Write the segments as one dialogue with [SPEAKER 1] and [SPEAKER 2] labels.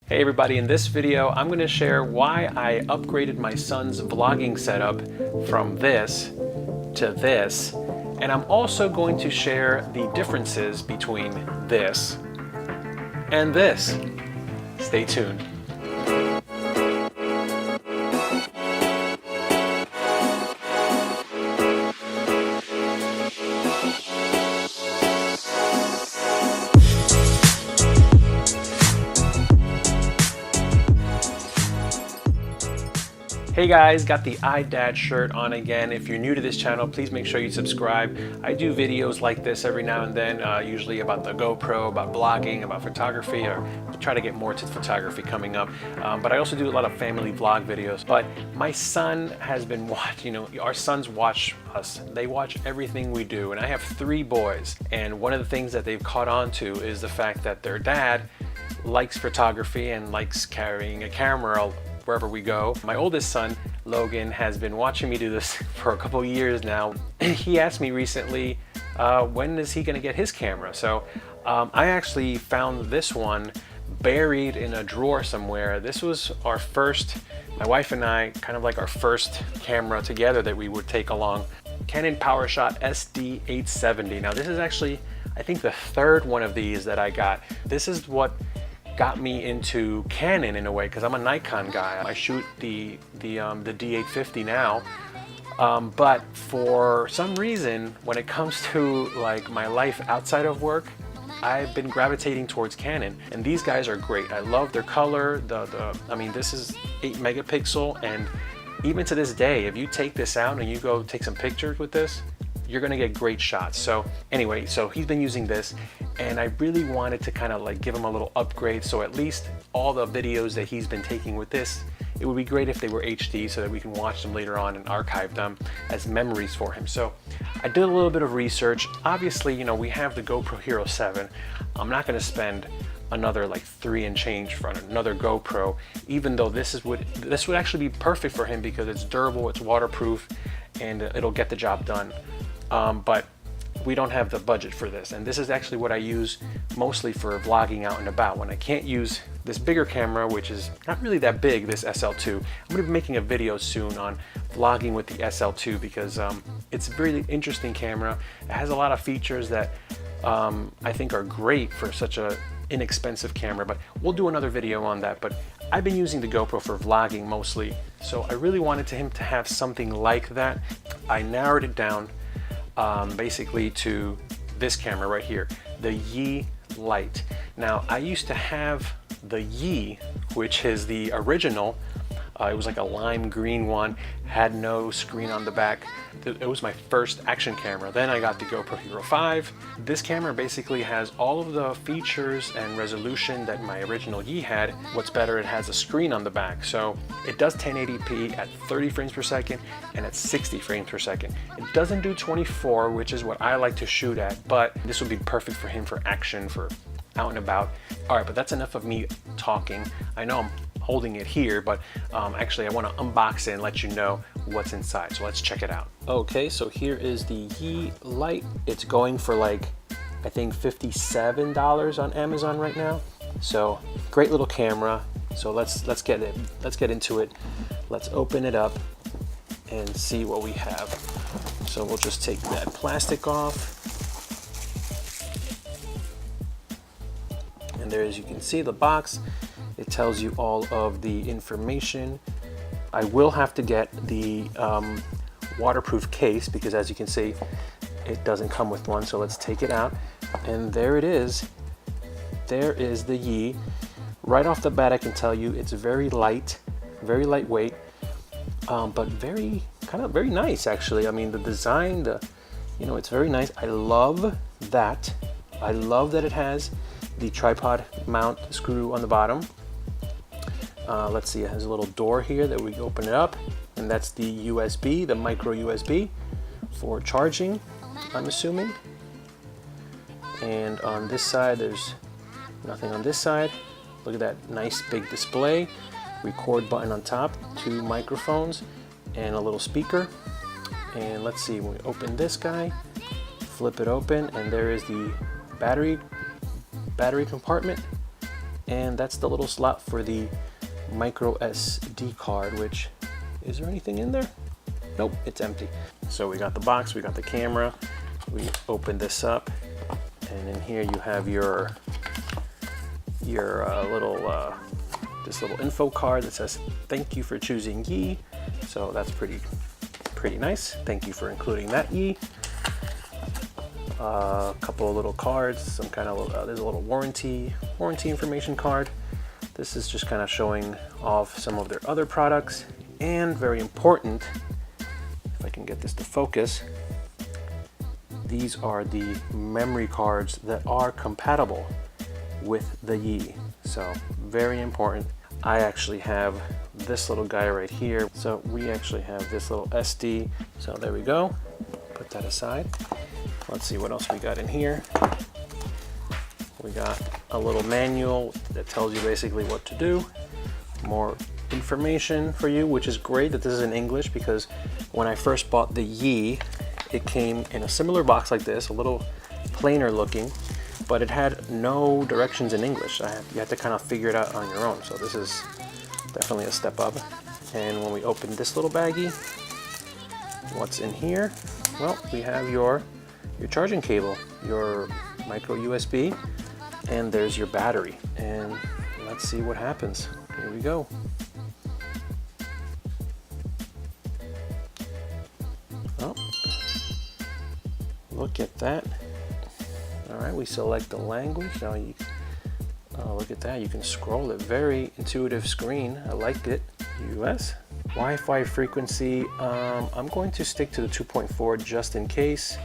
[SPEAKER 1] Hey everybody, in this video I'm going to share why I upgraded my son's vlogging setup from this to this, and I'm also going to share the differences between this and this. Stay tuned. Hey guys, got the iDad shirt on again. If you're new to this channel, please make sure you subscribe. I do videos like this every now and then, usually about the GoPro, about blogging, about photography, or try to get more to photography coming up. But I also do a lot of family vlog videos. But my son has been watching, our sons watch us. They watch everything we do. And I have 3 boys. And one of the things that they've caught on to is the fact that their dad likes photography and likes carrying a camera wherever we go. My oldest son, Logan, has been watching me do this for a couple years now. He asked me recently, when is he gonna get his camera? So I actually found this one buried in a drawer somewhere. This was our first, my wife and I, kind of like our first camera together that we would take along. Canon PowerShot SD870. Now this is actually, I think, the 3rd one of these that I got. This is what got me into Canon in a way, because I'm a Nikon guy. I shoot the D850 now, but for some reason, when it comes to like my life outside of work, I've been gravitating towards Canon, and these guys are great. I love their color. I mean, this is 8 megapixel, and even to this day, if you take this out and you go take some pictures with this, you're gonna get great shots. So anyway, so he's been using this, and I really wanted to kind of like give him a little upgrade. So at least all the videos that he's been taking with this, it would be great if they were HD so that we can watch them later on and archive them as memories for him. So I did a little bit of research. Obviously, we have the GoPro Hero 7. I'm not gonna spend another like 3 and change for another GoPro, even though this would actually be perfect for him because it's durable, it's waterproof, and it'll get the job done. But we don't have the budget for this, and this is actually what I use mostly for vlogging out and about when I can't use this bigger camera, which is not really that big, this SL2. I'm going to be making a video soon on vlogging with the SL2 because it's a really interesting camera. It has a lot of features that I think are great for such a inexpensive camera, but we'll do another video on that. But I've been using the GoPro for vlogging mostly, so I really wanted him to have something like that. I narrowed it down basically to this camera right here, the Yi Lite. Now I used to have the Yi, which is the original. It was like a lime green one, had no screen on the back. It was my first action camera. Then I got the GoPro Hero 5. This camera basically has all of the features and resolution that my original Yi had. What's better, it has a screen on the back. So it does 1080p at 30 frames per second and at 60 frames per second. It doesn't do 24, which is what I like to shoot at, but this would be perfect for him for action, for out and about. All right, but that's enough of me talking. I know I'm holding it here, but actually I want to unbox it and let you know what's inside. So let's check it out. Okay, so here is the Yi Lite. It's going for like, I think $57 on Amazon right now. So great little camera. So let's get into it. Let's open it up and see what we have. So we'll just take that plastic off. And there, as you can see, the box. It tells you all of the information. I will have to get the waterproof case because, as you can see, it doesn't come with one. So let's take it out, and there it is. There is the Yi. Right off the bat, I can tell you it's very light, very lightweight, but very nice actually. I mean, the design, it's very nice. I love that. I love that it has the tripod mount screw on the bottom. Let's see, it has a little door here that we can open it up, and that's the USB, the micro USB for charging, I'm assuming. And on this side, there's nothing on this side. Look at that nice big display, record button on top, 2 microphones, and a little speaker. And let's see, when we open this guy, flip it open, and there is the battery compartment. And that's the little slot for the micro SD card, which, is there anything in there? Nope, it's empty. So we got the box, we got the camera, we open this up, and in here you have your this little info card that says thank you for choosing Yi. So that's pretty nice. Thank you for including that, Yi. A couple of little cards, some kind of there's a little warranty information card. This is just kind of showing off some of their other products, and very important, if I can get this to focus, these are the memory cards that are compatible with the Yi. So very important. I actually have this little guy right here. So we actually have this little SD. So there we go. Put that aside. Let's see what else we got in here. We got a little manual that tells you basically what to do. More information for you, which is great that this is in English, because when I first bought the Yi, it came in a similar box like this, a little plainer looking, but it had no directions in English. You had to kind of figure it out on your own. So this is definitely a step up. And when we open this little baggie, what's in here? Well, we have your charging cable, your micro USB, and there's your battery. And let's see what happens. Here we go. Oh, look at that. All right, we select the language. Now oh, look at that. You can scroll it. Very intuitive screen. I like it. US. Wi-Fi frequency. I'm going to stick to the 2.4 just in case.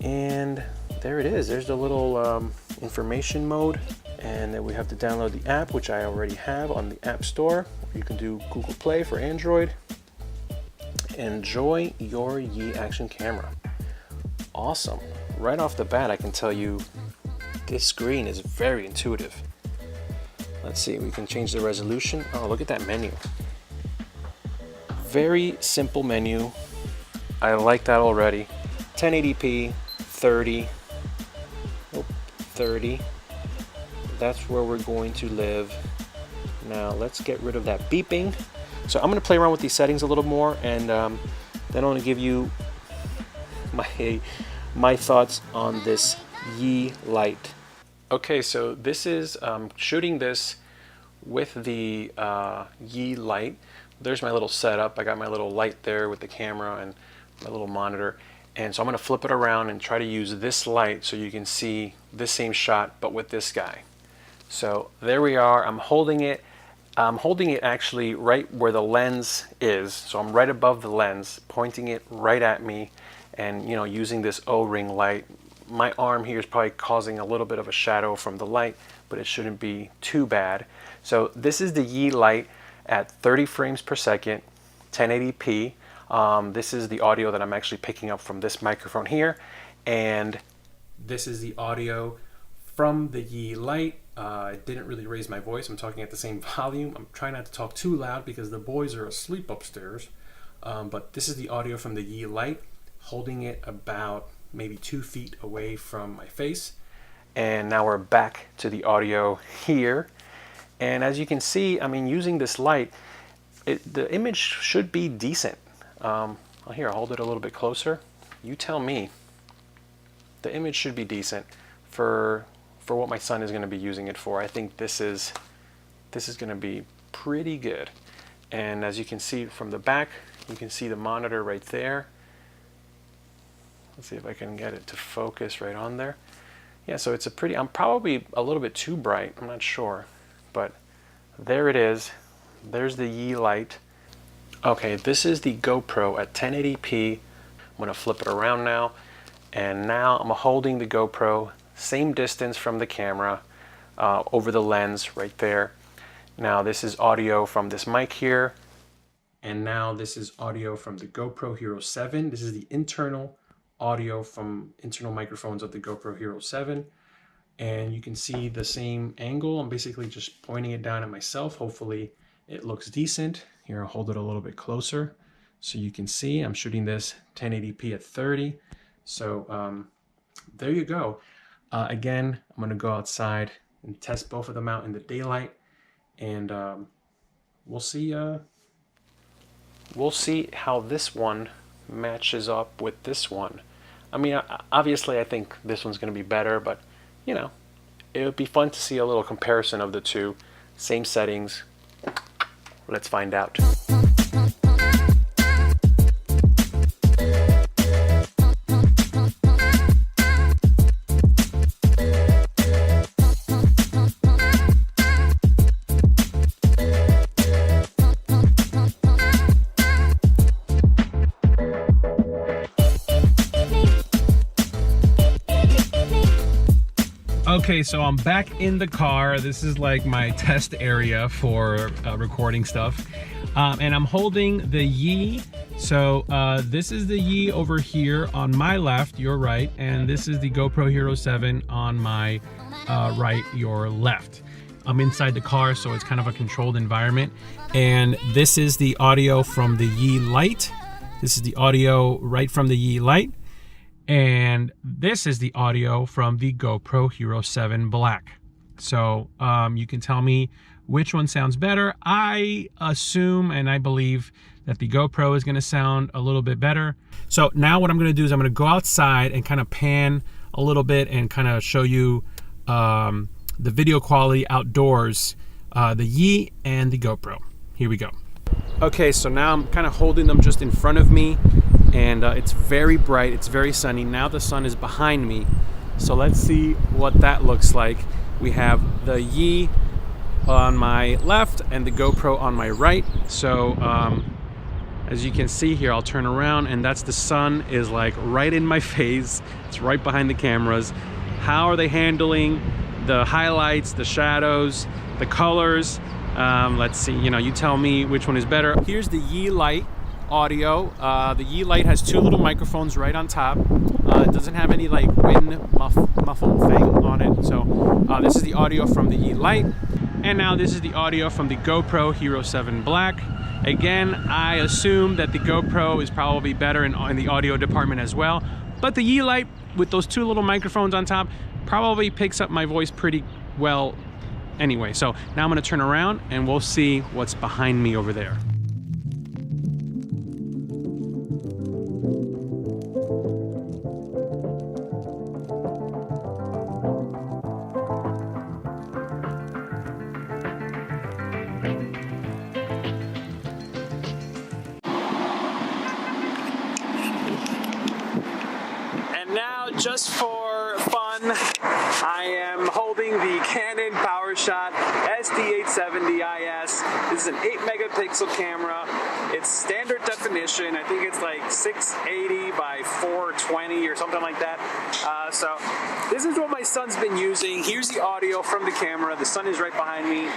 [SPEAKER 1] And there it is. There's the little information mode. And then we have to download the app, which I already have on the App Store. You can do Google Play for Android. Enjoy your Yi action camera. Awesome. Right off the bat, I can tell you this screen is very intuitive. Let's see, we can change the resolution. Oh, look at that menu. Very simple menu. I like that already. 1080p, 30. Oh, 30. That's where we're going to live. Now let's get rid of that beeping. So I'm going to play around with these settings a little more, and then I want to give you my thoughts on this Yi Lite. Okay, so this is shooting this with the Yi Lite. There's my little setup. I got my little light there with the camera and my little monitor. And so I'm going to flip it around and try to use this light so you can see this same shot, but with this guy. So there we are. I'm holding it actually right where the lens is. So I'm right above the lens, pointing it right at me, and using this O-ring light. My arm here is probably causing a little bit of a shadow from the light, but it shouldn't be too bad. So this is the Yi Lite at 30 frames per second, 1080p. This is the audio that I'm actually picking up from this microphone here, and this is the audio from the Yi Lite. It didn't really raise my voice. I'm talking at the same volume. I'm trying not to talk too loud because the boys are asleep upstairs. But this is the audio from the Yi Lite, holding it about maybe 2 feet away from my face. And now we're back to the audio here. And as you can see, I mean, using this light, the image should be decent. Here, I'll hold it a little bit closer. You tell me. The image should be decent for what my son is going to be using it for. I think this is going to be pretty good. And as you can see from the back, you can see the monitor right there. Let's see if I can get it to focus right on there. Yeah, so it's I'm probably a little bit too bright, I'm not sure, but there it is. There's the Yi Lite. Okay, this is the GoPro at 1080p. I'm gonna flip it around now, and now I'm holding the GoPro same distance from the camera, over the lens right there. Now this is audio from this mic here, and now this is audio from the GoPro Hero 7. This is the internal audio from internal microphones of the GoPro Hero 7, and you can see the same angle. I'm basically just pointing it down at myself. Hopefully it looks decent. Here, I'll hold it a little bit closer so you can see. I'm shooting this 1080p at 30. So there you go. Again, I'm going to go outside and test both of them out in the daylight, and we'll see how this one matches up with this one. I mean, obviously I think this one's going to be better, but you know, it would be fun to see a little comparison of the two. Same settings. Let's find out. Okay, so I'm back in the car. This is like my test area for recording stuff. And I'm holding the Yi. So this is the Yi over here on my left, your right. And this is the GoPro Hero 7 on my right, your left. I'm inside the car, so it's kind of a controlled environment. And this is the audio from the Yi Lite. This is the audio right from the Yi Lite. And this is the audio from the GoPro Hero 7 Black. So you can tell me which one sounds better. I assume and I believe that the GoPro is going to sound a little bit better. So now what I'm going to do is I'm going to go outside and kind of pan a little bit and kind of show you the video quality outdoors, the Yi and the GoPro. Here we go. Okay, so now I'm kind of holding them just in front of me, and it's very bright, it's very sunny. Now the sun is behind me, so let's see what that looks like. We have the Yi on my left and the GoPro on my right. So as you can see here, I'll turn around and that's the sun is like right in my face. It's right behind the cameras. How are they handling the highlights, the shadows, the colors? Let's see, you tell me which one is better. Here's the Yi Lite audio. The Yi Lite has two little microphones right on top. It doesn't have any like wind muffle thing on it. So this is the audio from the Yi Lite. And now this is the audio from the GoPro Hero 7 Black. Again, I assume that the GoPro is probably better in the audio department as well. But the Yi Lite with those two little microphones on top probably picks up my voice pretty well anyway. So now I'm going to turn around and we'll see what's behind me over there. And now, just for fun, I am holding the Canon PowerShot SD870IS. This is an 8 megapixel camera. It's standard definition. I think it's like 680 by 420 or something like that. So this is what my son's been using. Here's the audio from the camera. The sun is right behind me.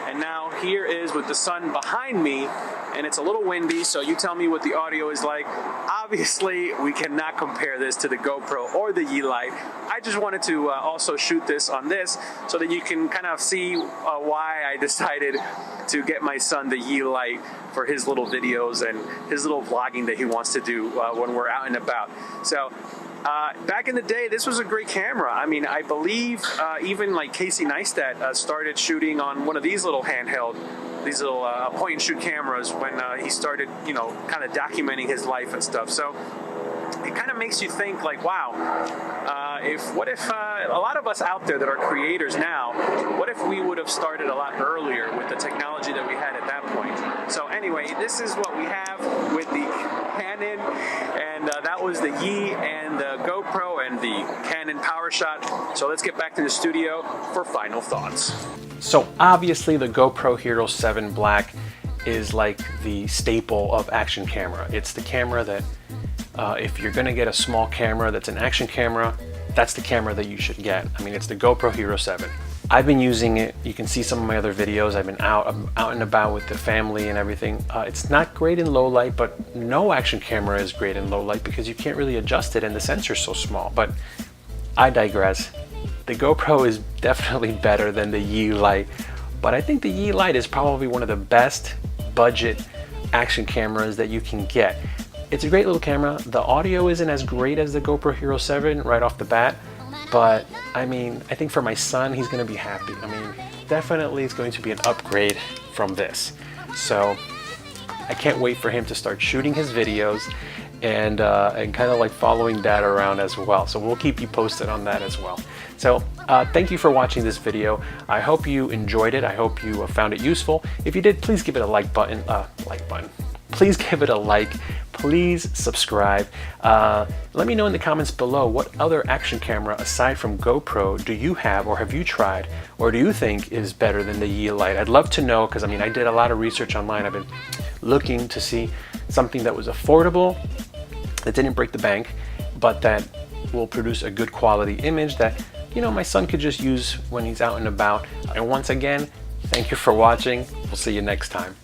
[SPEAKER 1] And now here is with the sun behind me, and it's a little windy, so you tell me what the audio is like. Obviously, we cannot compare this to the GoPro or the Yi Lite. I just wanted to also shoot this on this so that you can kind of see why I decided to get my son the Yi Lite for his little videos and his little vlogging that he wants to do when we're out and about. So back in the day, this was a great camera. I mean, I believe even like Casey Neistat started shooting on one of these little handheld, these little point and shoot cameras when he started, kind of documenting his life and stuff. So it kind of makes you think like, wow, what if a lot of us out there that are creators now, what if we would have started a lot earlier with the technology that we had at that point? So anyway, this is what we have with the Canon, and that was the Yi and the GoPro and the Canon PowerShot. So let's get back to the studio for final thoughts. So obviously the GoPro Hero 7 Black is like the staple of action camera. It's the camera that if you're gonna get a small camera that's an action camera, that's the camera that you should get. I mean, it's the GoPro Hero 7. I've been using it. You can see some of my other videos. I've been out and about with the family and everything. It's not great in low light, but no action camera is great in low light because you can't really adjust it and the sensor's so small. But I digress. The GoPro is definitely better than the Yi Lite, but I think the Yi Lite is probably one of the best budget action cameras that you can get. It's a great little camera. The audio isn't as great as the GoPro Hero 7 right off the bat, but I mean, I think for my son, he's going to be happy. I mean, definitely it's going to be an upgrade from this. So I can't wait for him to start shooting his videos and kind of like following Dad around as well. So we'll keep you posted on that as well. So thank you for watching this video. I hope you enjoyed it. I hope you found it useful. If you did, please give it a like button. Please give it a like. Please subscribe. Let me know in the comments below what other action camera aside from GoPro do you have or have you tried or do you think is better than the Yi Lite? I'd love to know, because I mean, I did a lot of research online. I've been looking to see something that was affordable, that didn't break the bank, but that will produce a good quality image that, you know, my son could just use when he's out and about. And once again, thank you for watching. We'll see you next time.